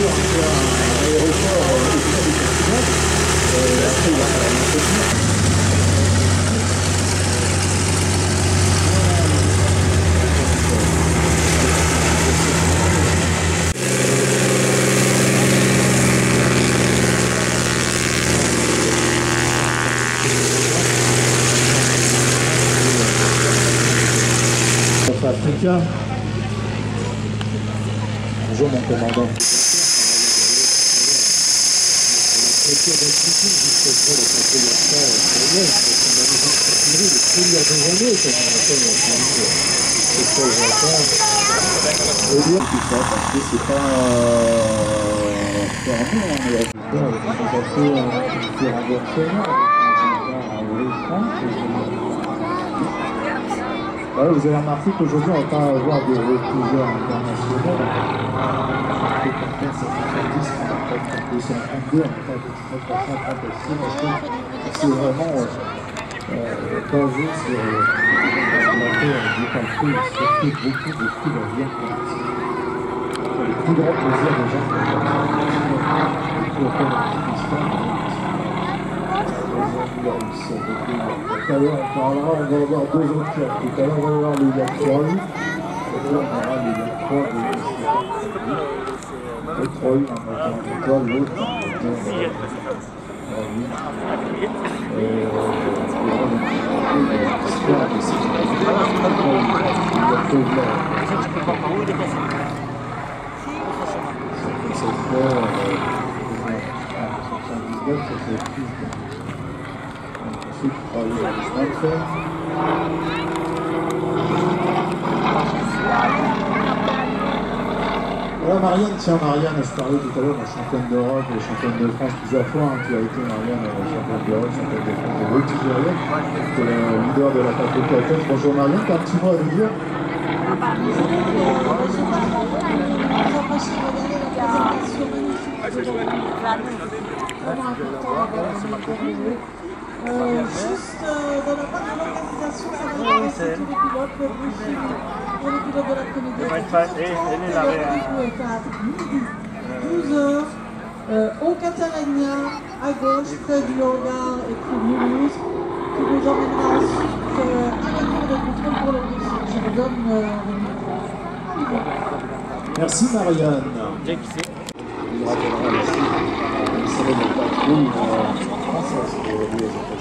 un aéroport au-delà des Portugal. Après, il va faire l'entretien. Africa. Bonjour mon commandant. Voilà, vous avez remarqué qu'aujourd'hui, on ne va pas avoir de recouvreurs internationaux. C'est vraiment basé sur la terre du parcours, surtout beaucoup d'avions. Le plus grand plaisir des gens tout à l'heure, on parlera, on va avoir deux autres cas. Tout à l'heure, on va avoir le Yak 3 on aura le Yak 3 le 3 l'autre, voilà Marianne, tiens Marianne, je parlais tout à l'heure, la championne d'Europe, la championne de France plusieurs fois, hein, tu as été Marianne, championne d'Europe, championne de France de multigérienne, tu es le leader de la faculté à tête. Bonjour Marianne, tu as un petit mot à nous dire? Juste dans la part de l'organisation, ça va intéresser tous les pilotes, le briefing pour les pilotes de l'après-midi. Elle est là, 12h, au Catalania, à gauche, près du hangar et puis Mulhouse, qui nous emmènera ensuite à la tour de contrôle pour le briefing. Je vous donne le micro. Merci Marianne. Bien qui c'est. Il rappellera aussi une série de patrouilles françaises pour les États-Unis.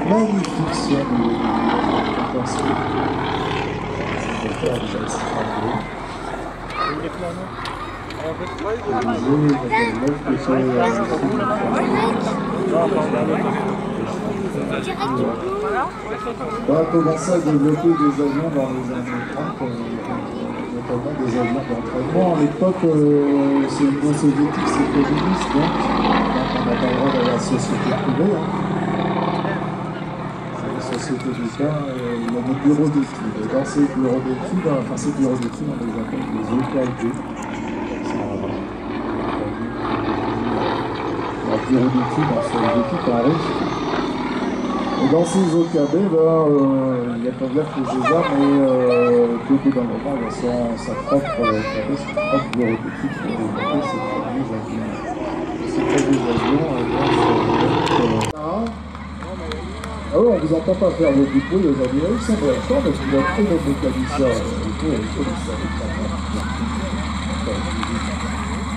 Magnifique ciel. On va commencer à développer des avions dans les années 30, notamment des avions d'entraînement. À l'époque, c'est l'Union soviétique, c'est communiste, donc on n'a pas le droit d'avoir la société privée. C'est une société d'État, il y a des bureaux d'études. Et dans ces bureaux d'études, on les appelle les OKD. Un bureau d'études en soviétique en russe. Et dans ces OKB, il n'y a pas de dire que les armes, mais tout au bout d'un moment, il a sa propre bureau d'études pour développer ses premiers avions. Ah oui, on ne vous entend pas faire vos bruits, les amis. Ils sont bien forts parce qu'il a trop de mécaniciens.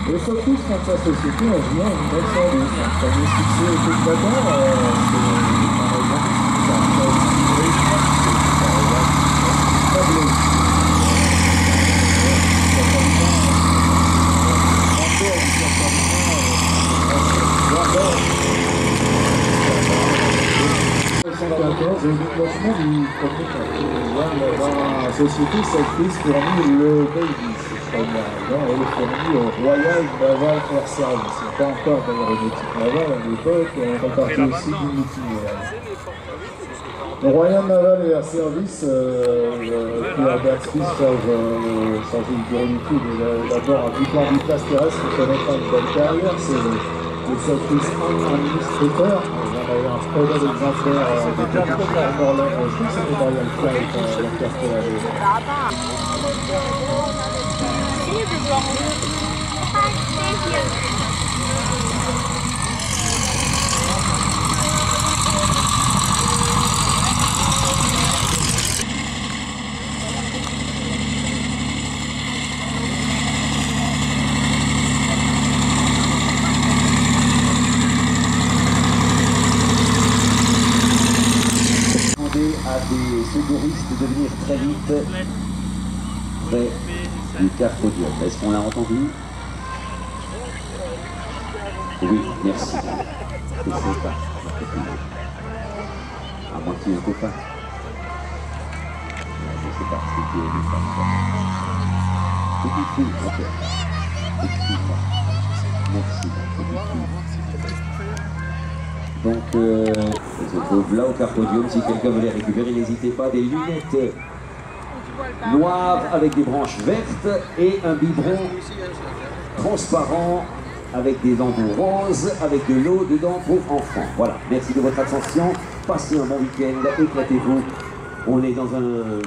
Et surtout, quand sa société, on vient une belle service. Ça nous succès au tout d'abord, et le déclenchement du premier la société Sacrifice fournit le Baby, elle fournit Royal Naval Air Service. Il n'y a pas encore d'aéronautique navale à l'époque, on fait partie aussi du multinaval. Le Royal Naval Air Service, qui a Bertrix chargé du bureau d'études et d'abord un du plan du place terrestre qui connaîtra une belle carrière, c'est le Sacrifice administrateur. a d'ailleurs un très bel exemplaire de Pierre Morlaix. Je trouve que c'était Royal Flight, la carte de la à des secouristes de venir très vite près du carpodium. Est-ce qu'on l'a entendu? Oui, merci. Je ne sais pas. À moins qu'il y ait un copain. Je ne sais pas. C'est qui est une femme. Petite fille, ok. Excuse-moi. Merci, petite fille. Donc, elle se trouve là au carpodium. Si quelqu'un veut les récupérer, n'hésitez pas. Des lunettes noires avec des branches vertes et un biberon transparent avec des embouts roses, avec de l'eau dedans pour enfants. Voilà, merci de votre attention. Passez un bon week-end, éclatez-vous. On est dans un...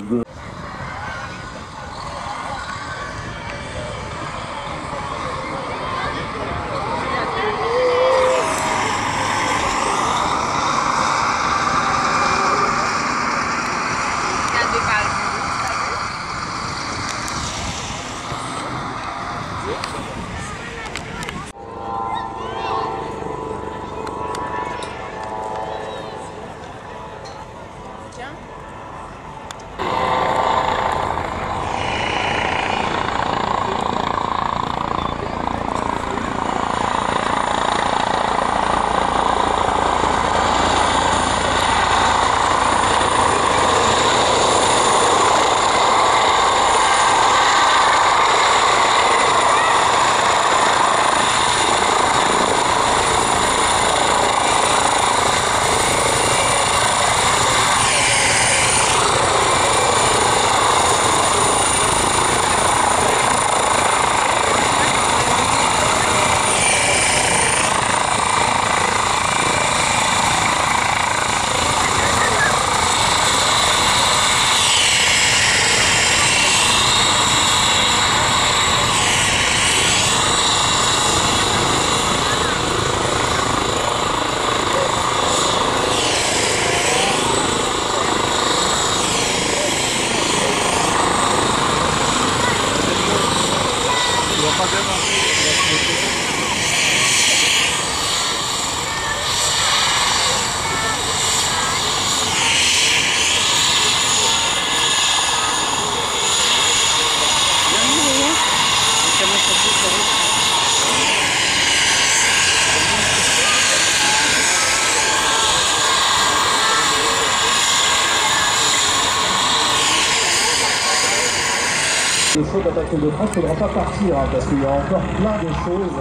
Les choses d'attaque de train, il ne faudra pas partir parce qu'il y a encore plein de choses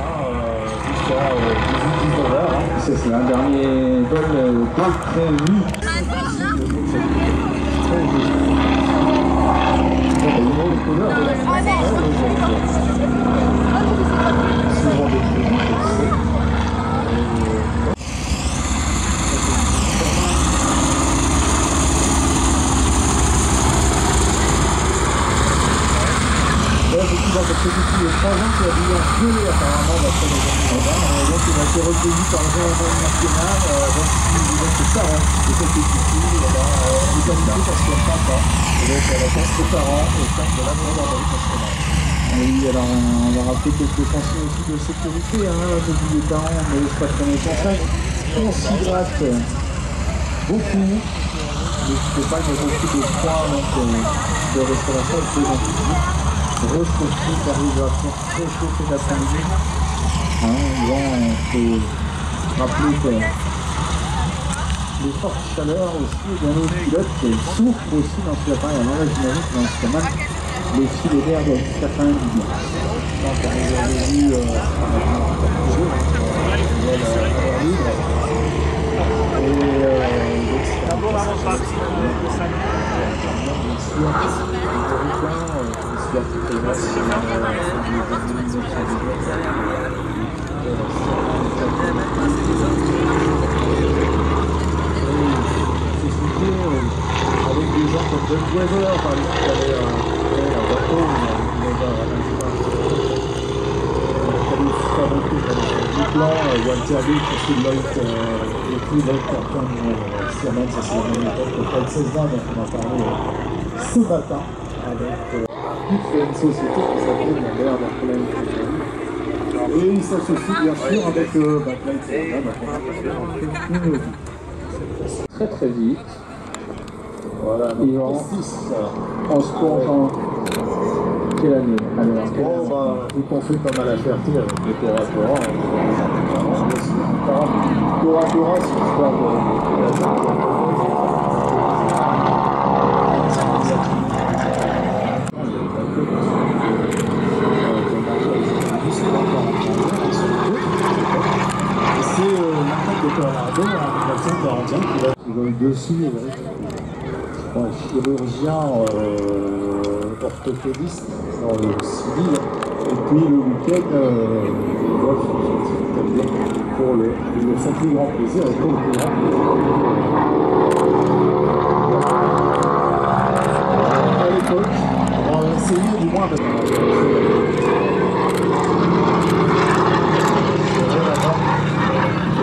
jusqu'à 19h. C'est un dernier vol prévu. Dans cette petite fille de 3 ans qui a dû en violer apparemment d'après les amis modernes. Donc il a été recueilli par le gendarmerie nationale. Donc ses parents de cette petite fille, on est qualifié parce qu'elle ne parle pas. Et donc elle attend ses parents au sein de la gendarmerie nationale. Oui, alors on va rappeler quelques consignes aussi de sécurité. N'oubliez pas, on ne laisse pas traîner son sac. On s'hydrate beaucoup. N'hésitez pas, il y a beaucoup de points de restauration et de prise restrictif par l'hydration très chaud cet après-midi. Il faut rappeler que les fortes chaleurs aussi, et bien nos pilotes souffrent aussi dans ce appareil. Alors là, j'imagine que dans ce cas les filets d'air doivent jusqu'à 90 degrés. Donc on les avait vus et Weber, par exemple, avait un bateau, il a fallu fabriquer du plan, Walter Beach, aussi Lloyd, et puis Lloyd Carton, Siemens, ça c'est la même époque que Fred César, dont on a parlé ce matin, avec une société qui s'appelle la Baird Airplane Company. Et il s'associe bien sûr avec Clyde César, donc on va faire une vie. Très très vite. Voilà, donc on se plonge en quelle année? Alors, bon, vu qu'on fait comme à la Ferté avec le Tora Tora, Tora Tora, c'est l'histoire de c'est l'arnaque de Colorado en 1941 qui va dessus. Un chirurgien orthopédiste dans le civil, et puis le week-end, ils doivent s'établir pour son plus grand plaisir et pour le plus grand plaisir. À l'époque, on va essayer du moins maintenant.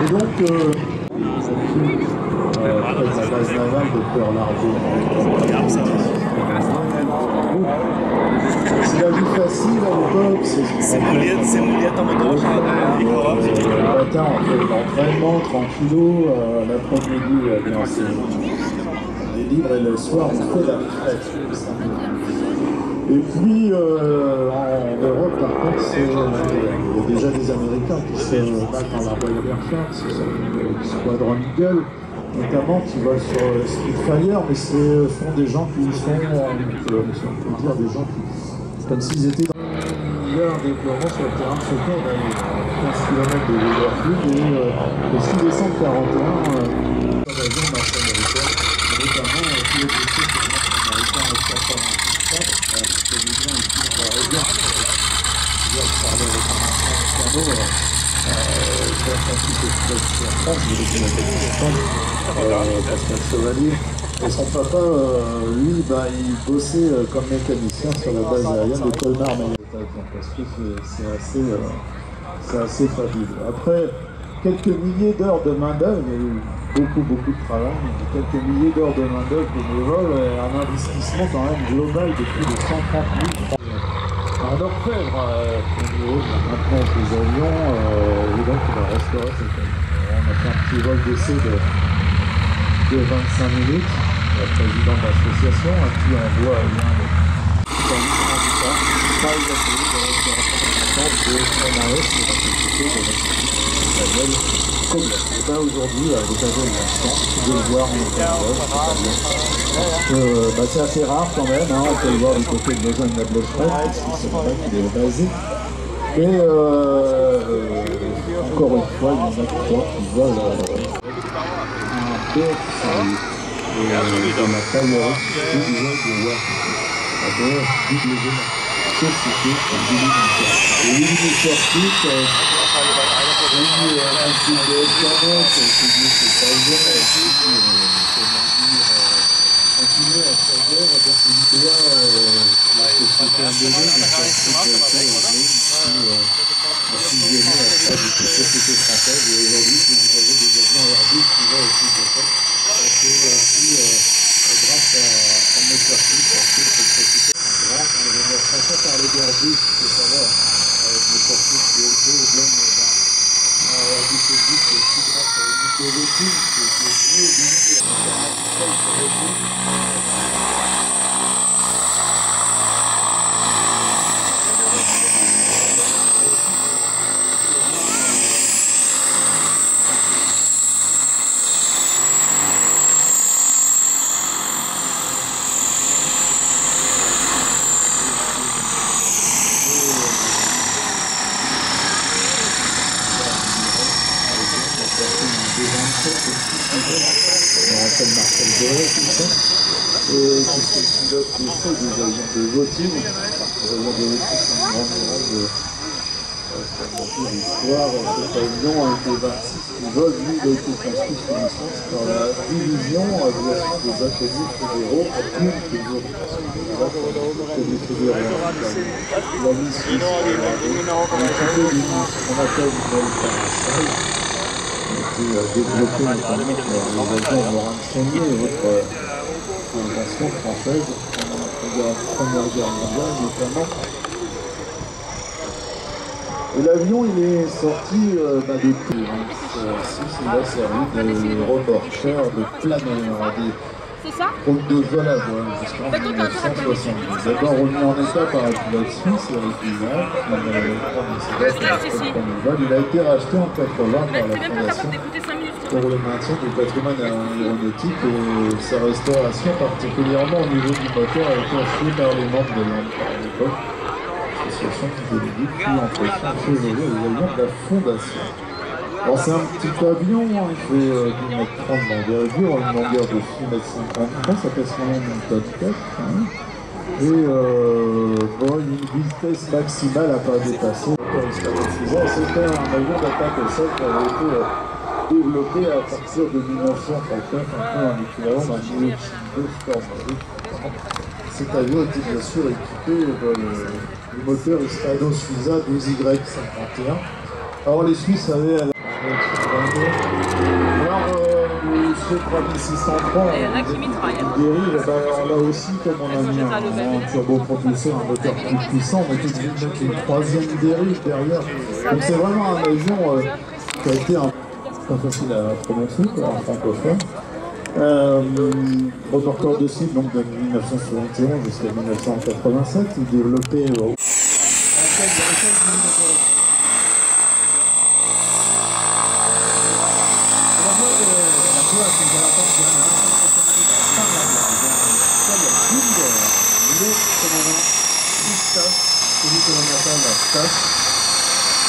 Et donc, près de la base navale de Pearl Harbor. C'est la vie facile à l'époque. C'est mouillette en moteur. Le matin, on fait de l'entraînement tranquillou. L'après-midi, bien c'est les livres, et le soir, on fait la retraite. Et puis, en Europe, par contre, il y a déjà des Américains qui se battent dans la Royal Air Force, ce sont les squadrons Eagle, notamment qui volent sur Spitfire, mais ce sont des gens qui sont, si on peut dire, des gens qui, comme s'ils étaient dans un déploiement sur le terrain de secours à 15 km de Liverpool, et le 6 décembre 41, l'invasion nord-américaine, notamment tous les dossiers que les Américains ont fait pendant c'est bien ici dans la région. Je parlais avec un ancien canot, qui a fait un petit en France, il était Pascal Chevalier. Et son papa, lui, il bossait comme mécanicien sur la base aérienne de Colmar, parce que c'est assez fabuleux. Après quelques milliers d'heures de main-d'œuvre, il y a eu beaucoup de travail, quelques milliers d'heures de main-d'œuvre bénévole, et un investissement quand même global de plus de 130 000 un orfèvre au niveau de la maintenance des avions, et donc il va restaurer cette année. On a fait un petit vol d'essai de 25 minutes, le président de l'association, à qui on doit bien le pas exactement de restauration de MAS, de la société de Daniel Coglet. Et bien aujourd'hui, à l'occasion de l'instant, de le voir en c'est assez rare quand même, hein, on peut le voir du côté de Lausanne-la-Blecheret, parce que c'est vrai qu'il est basé. Mais encore une fois, il y en a qui volent un BF dans la taillerie du vol de War. La BF WG, société de l'unité. Et l'unité arctique, ainsi que le SKNet, c'est dit que ça continuer à faire guerre, donc l'UTA, la société indénée, mais c'est a fusionné après des sociétés françaises, et aujourd'hui, si vous avez des avions Airbus qui vont aussi de fait, c'est aussi grâce à notre parti, parce que cette société grande, on est venu à français parler d'Airbus, c'est savoir, avec le portique de Auto, Blum, Airbus existe, c'est aussi grâce à l'unité véhicule, qui est liée l'unité à Marcel Doré, tout ça. Et qui sont pilotes d'essai des avions de voiture. Les avions de voiture sont une grande de l'histoire. Cet avion a été 26 ou vol, lui, il a été construit sous licence par la division aviation des ateliers fédéraux à Tours, toujours. Ateliers fédéraux. La mission, on appelle une belle parasol, qui a été développée notamment par les agents Laurent Saunier et autres inventions françaises pendant la Première Guerre mondiale notamment. Et l'avion, il est sorti de Tours. Il a servi de reporter, de planeur, C'est ça? de vol à vol jusqu'en 1970. D'abord remis en état par la pilote suisse, Eric Villard, il a été racheté en 80 par la Fondation pour le maintien du patrimoine aéronautique et sa restauration, particulièrement au niveau du moteur, a été assurée par les membres de l'AMPA à l'époque. Association juridique qui entretient et fait évoluer les avions de la Fondation. Alors c'est un petit avion, hein, il fait 10,30 m d'envergure, une longueur de 6,53 m, ça pèse quand même une tonne 4. Hein. Et bon, une vitesse maximale à pas dépasser. C'était un avion d'attaque au sol qui avait été développé à partir de 1939, un peu un équivalent d'un Ju-2 Storm. Cet avion était bien sûr équipé du moteur Estado Suiza 12Y51. Alors les Suisses avaient... Alors ce 3630 dérive, on l'a aussi, comme on a mis un turbopropulseur, un moteur plus puissant, on était obligé de mettre une troisième dérive derrière. Donc c'est vraiment un avion qui a été pas facile à prononcer pour un francophone. Reporter de site donc de 1971 jusqu'à 1987, il développait il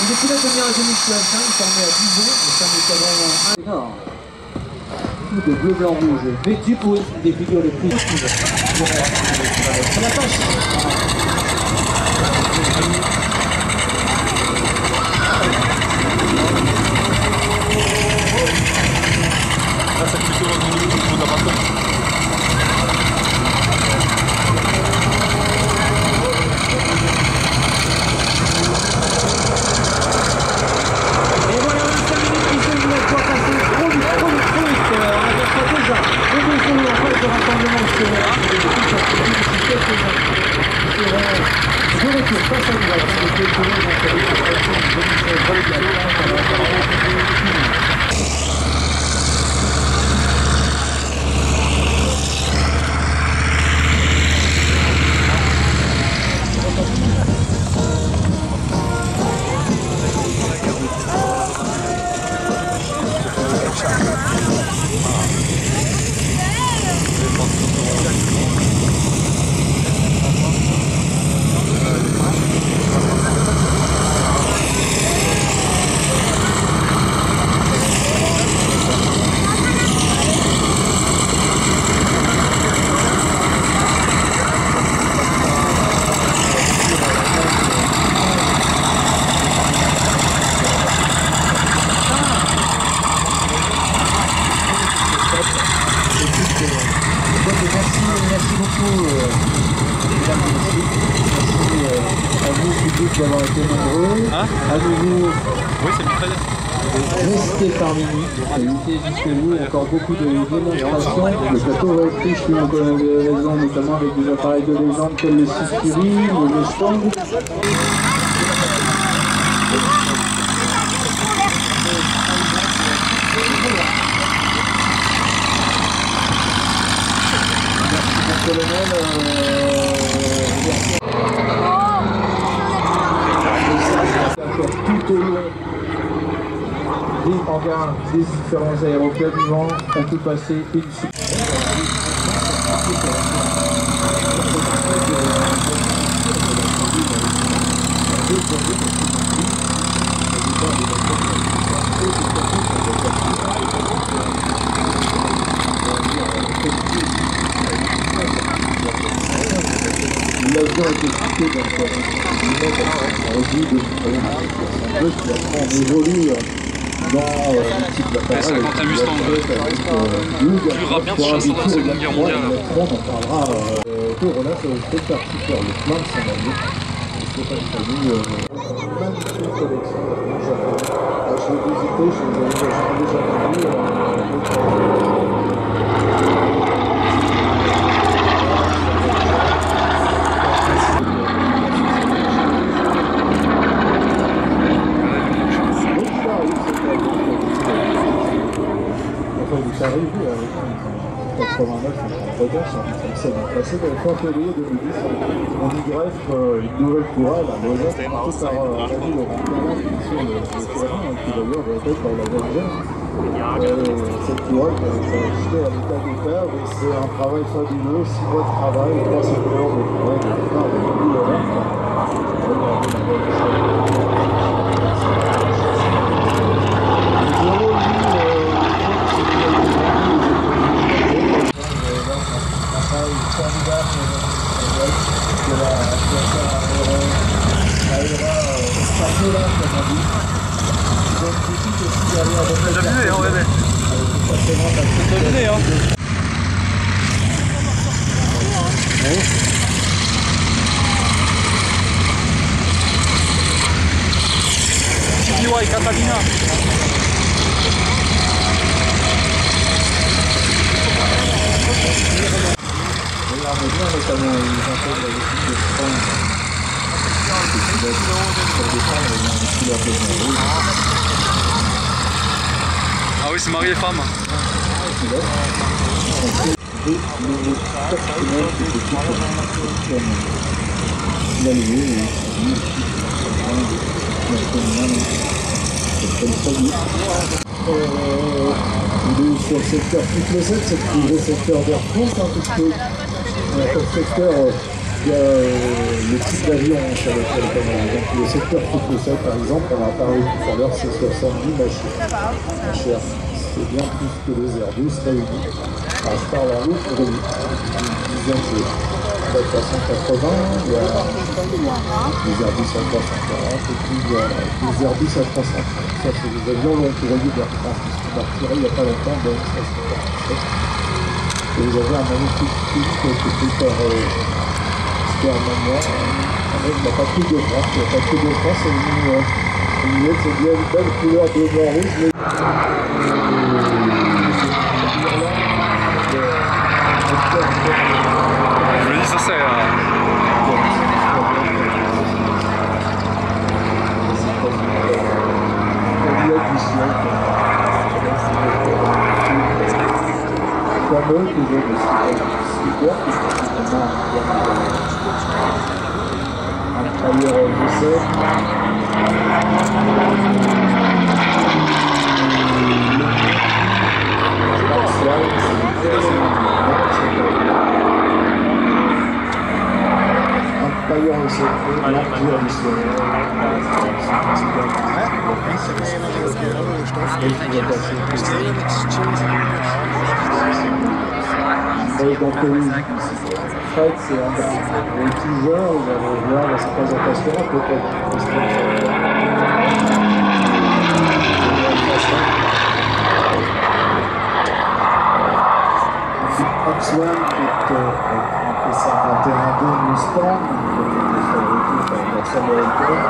est là de venir à 2005, il formé à 10 ans, et ça m'est vraiment un... de bleu, blanc, rouge, vêtu pour des figures les plus... c'est plutôt au niveau de la Merci beaucoup, mesdames et messieurs. Merci à vous, public, d'avoir été nombreux. À nouveau, oui, c'est très bien. Restez parmi nous, évitez jusqu'à vous, encore beaucoup de démonstrations. Le plateau va être riche, on connaît des raisons, notamment avec des appareils de légende tels le Sisturi, le Mustang. Tout au long des hangars des différents aéroplanes vivants, on peut passer une l'avion a été équipé d'un on évolue dans l'équipe d'appareil. C'est quand un Mustang plus rapide sur la Seconde Guerre mondiale. On en parlera. Corolla, c'est le spectacle super, le plein de son amour. C'est pas une famille. Magnifique collection d'armes japonais. Je l'ai visité, je l'ai déjà vu. Il est arrivé avec 89 en Bretagne, ça m'a placé dans le fin février 2010. On y greffe une nouvelle tourelle à Lausanne, portée par Rémi Laurent Bernard, qui est sur le terrain, qui d'ailleurs va être par la Belgique. Cette tourelle, ça a acheté à l'état des terres, et c'est un travail fabuleux, 6 mois de travail, 300 heures de travail de la part de Rémi Laurent. T'as deviné, hein, bébé. T'as deviné, hein. TDY Catalina. Regarde bien notamment les intègres de l'équipe de France. Ah oui, c'est mari et femme. Sur le secteur triple 7, c'est le plus gros secteur d'Air France, puisque comme secteur, il y a le type d'avion sur lequel on a. Donc le secteur triple 7, par exemple, on a parlé tout à l'heure, c'est 70 machines. C'est bien plus que les Airbus réunis. Alors, je parle en route pour une dizaine de 380, il y a les Airbus à 340 et puis il y a les Airbus à 330. Ça, c'est des avions longs courriers d'Air France qui sont retirés il n'y a pas longtemps de 1647. Et vous avez un magnifique film qui a été fait par Supermania. Il n'y a pas que de France, il n'y a pas que de France, c'est une belle couleur de blanc rouge. Je me dis, ça c'est. Fameux que j'ai de super, un tailleur d'essai. Tailleur de secret, l'empire du soleil. Donc Fred, c'est un teaser, vous allez voir dans sa présentation, peut-être. Oxwell est un P51D Mustang, fabriqué par la version américaine.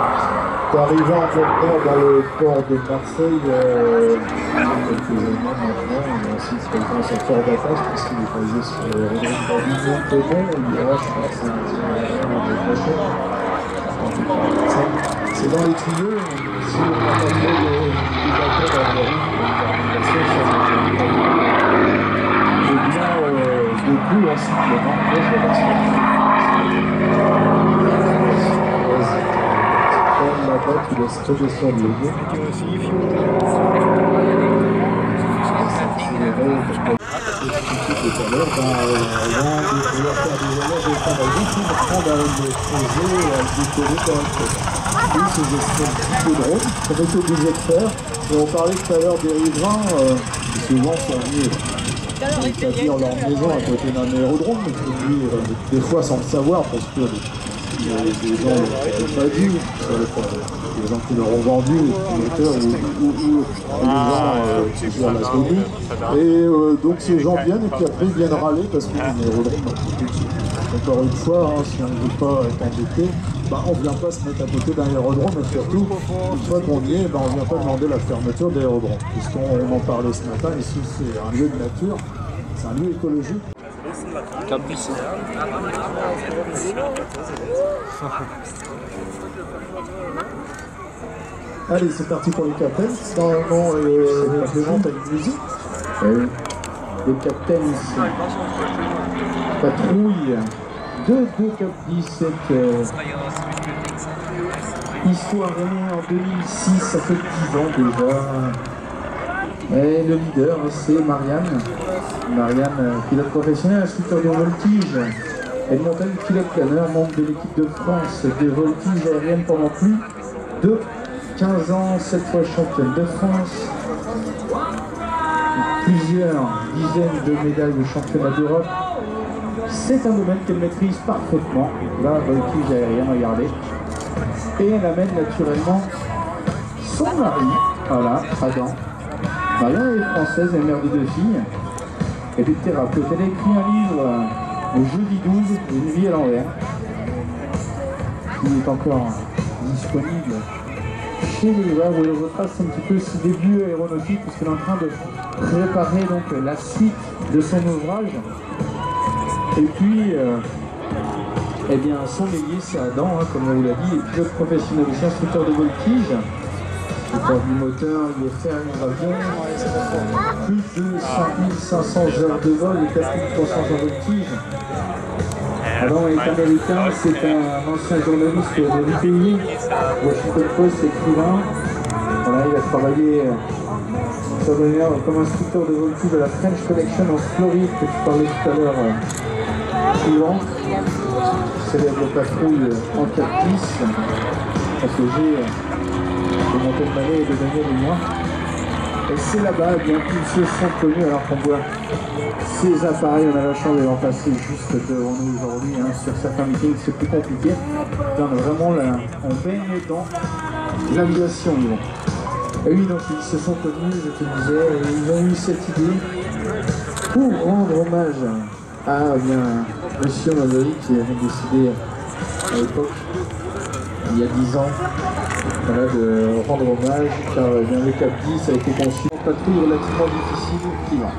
C'est arrivé en Angleterre dans le port de Marseille quelques années maintenant. Il a aussi quelqu'un sur Fort d'Attache puisqu'il est basé sur l'aérodrome d'Avignon Témon. Il ira, je pense, l'année prochaine. C'est dans les tuyaux, si on n'a pas trop de bateaux dans la rue, beaucoup en supplément. Là-bas, tu laisses tomber sur le logo. On était obligé de faire. Et on parlait tout à l'heure des riverains, souvent sont venus établir leur maison à côté d'un aérodrome, des fois sans le savoir parce que les gens n'ont pas dit sur le les gens qui leur ont vendu, les promoteurs ou les gens qui gèrent la Sony. Et donc ces gens viennent et puis après ils viennent râler parce que l'aérodrome a coûté. Encore une fois, hein, si on ne veut pas être embêté, on ne vient pas se mettre à côté d'un aérodrome, et surtout, une fois qu'on y est, on ne vient pas demander la fermeture de l'aérodrome. Puisqu'on en parlait ce matin, ici c'est un lieu de nature, c'est un lieu écologique. Allez, c'est parti pour les captains. Normalement, la présente avec musique. Oui. Les captains patrouille de Cap 17. Histoire gagnée en 2006, ça fait 10 ans déjà. Et le leader, c'est Marianne. Marianne, pilote professionnel, instructeur de voltige. Edmonton, pilote planeur, membre de l'équipe de France des voltiges aériennes pendant plus de 15 ans, 7 fois championne de France. Plusieurs dizaines de médailles de championnat d'Europe. C'est un domaine qu'elle maîtrise parfaitement, la voltige aérienne, regardez. Et elle amène naturellement son mari, voilà, Adam. Marianne est française, elle est mère de 2 filles. Elle est thérapeute. Elle a écrit un livre, le jeudi 12, Une vie à l'envers, qui est encore disponible chez les libraires, où elle retrace un petit peu ses débuts aéronautiques, puisqu'elle est en train de préparer donc la suite de son ouvrage. Et puis, eh bien, son ailier, c'est Adam, hein, comme on vous l'a dit, est pilote professionnel, aussi instructeur de voltige. Il porte du moteur, il est ferme, avion, plus de 5500 heures de vol et 4300 en voltige. Adam est américain, c'est un ancien journaliste de l'UPI, Washington Post, écrivain. Voilà, il a travaillé comme instructeur de voltige de la French Connection en Floride, que tu parlais tout à l'heure, suivant. Célèbre patrouille en 4-10, passagers de Montaigne-Malais et de Daniel et moi. Et c'est là-bas bien qu'ils se sont connus, alors qu'on voit ces appareils. On a la chance de les passer juste devant nous aujourd'hui. Hein. Sur certains meetings, c'est plus compliqué. Là, on baigne dans l'aviation. Et oui, donc ils se sont connus, je te disais, et ils ont eu cette idée pour rendre hommage à Monsieur Mazzoli, qui avait décidé à l'époque, il y a 10 ans, voilà, de rendre hommage, car le Cap 10 a été conçu en patrouille relativement difficile qui va.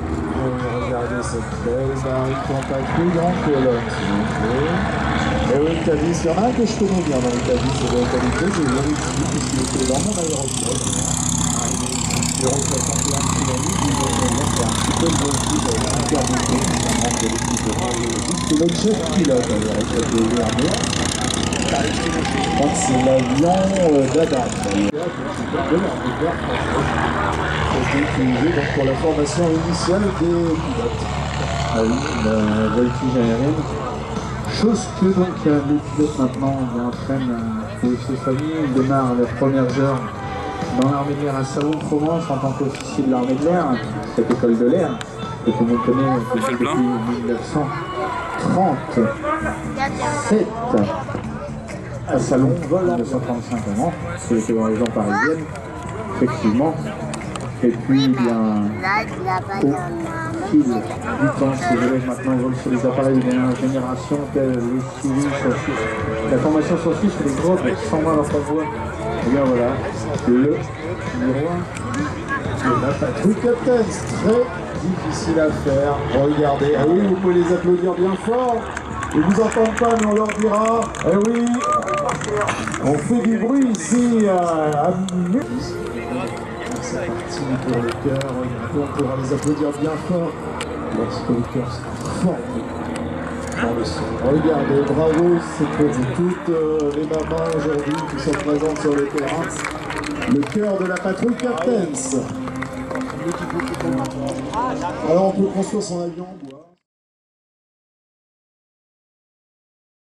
Regardez cette belle barrique en patrouille, grande colonne, s'il vous plaît. Et oui, le Cap 10, il y en a un que je connais bien dans le Cap 10, c'est de la qualité, j'ai vérifié, puisqu'il était dans mon aéroport. Le 61 km, il y a un petit peu de voltige avec un cœur de tour, un membre de l'équipe de voltige. C'est notre chef pilote, avec cette dernière. Je crois que c'est l'avion d'Adam. C'est utilisé donc pour la formation initiale des pilotes. Ah oui, la voltige aérienne. Chose que donc les pilotes maintenant entraînent pour ces familles. Ils démarrent leurs premières heures dans l'armée de l'air à Salon-de-Provence en tant qu'officier de l'armée de l'air, cette école de l'air que tout le monde connaît depuis 1937 à Salon, 1935 vraiment, c'était dans les gens parisiennes, effectivement. Et puis, bien, au fil du temps, ces élèves maintenant volent sur les appareils de dernière génération, tels les Suisse, la formation sur Suisse, les grottes, qui s'en vont à leur voix. Et bien voilà, le miroir de la patrouille Captain, très difficile à faire. Regardez, ah oui, vous pouvez les applaudir bien fort. Ils vous entendent pas, mais on leur dira, eh oui, on fait du bruit ici à Munich. C'est parti pour le cœur, regardez, on pourra les applaudir bien fort lorsque le cœur sera fort dans le son. Regardez, bravo, c'est pour vous toutes les mamans aujourd'hui qui sont présentes sur le terrain. Le cœur de la patrouille Captains. Alors on peut construire son avion en bois.